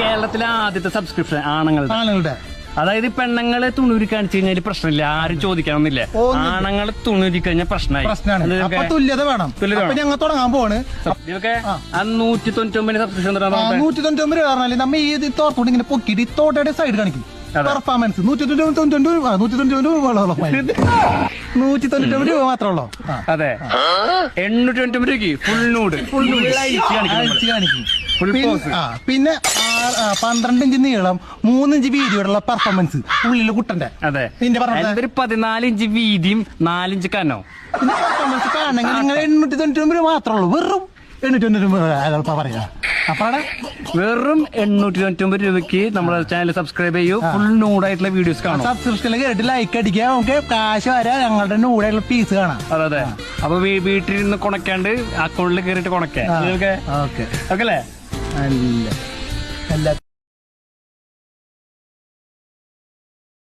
കേരളത്തിലെ ആദ്യത്തെ സബ്സ്ക്രിപ്ഷൻ ആണുങ്ങളുടെ. അതായത് പെണ്ണുങ്ങളെ തുണൂരി കാണിച്ചു കഴിഞ്ഞാൽ പ്രശ്നമില്ല, ആരും ചോദിക്കണമെന്നില്ല. ആണുങ്ങളെ തുണൂരി കഴിഞ്ഞാൽ പ്രശ്നമാണ്. തുല്യത വേണം. ഞങ്ങൾ തുടങ്ങാൻ പോവാണ്. ഇതൊക്കെ 199 സബ്സ്ക്രിപ്ഷൻ 199 പറഞ്ഞാല് നമ്മ ഈ തോർത്തോട്ട് ഇങ്ങനെ പൊക്കിട്ട് ഈ തോട്ടയുടെ സൈഡ് കാണിക്കും. പെർഫോമൻസ് 199 രൂപ മാത്രമേ ഉള്ളൂ. അതെ, 899 രൂപയ്ക്ക് ഫുൾ നൂഡ് കാണിക്കും. പിന്നെ 12 ഇഞ്ച് നീളം 3 ഇഞ്ച് വീതിയോടുള്ള പെർഫോമൻസ് ഉള്ളില് കുട്ടന്റെ. അതെ, 14 ഇഞ്ച് വീതിയും 4 ഇഞ്ച് കനോ. പിന്നെ പെർഫോമൻസ് കാണണമെങ്കിൽ നിങ്ങൾ 899 രൂപ മാത്രമേ ഉള്ളൂ. വെറും 899 രൂപ പറയാ. അപ്പാടെ വെറും 899 രൂപയ്ക്ക് നമ്മുടെ ചാനൽ സബ്സ്ക്രൈബ് ചെയ്യൂ. ഫുൾ നൂഡായിട്ടുള്ള വീഡിയോസ് കാണാം. സബ്സ്ക്രിപ്ഷനിൽ കയറിട്ട് ലൈക്ക് അടിക്കുക. നമുക്ക് കാശ് വരാ, ഞങ്ങളുടെ നൂഡായിട്ടുള്ള പീസ് കാണാം. അതെ, അപ്പൊ വീട്ടിലിരുന്ന് കൊണക്കാണ്ട് അക്കൗണ്ടിൽ കയറിയിട്ട് കൊണക്കാം. ഓക്കെ അല്ലേ? അല്ല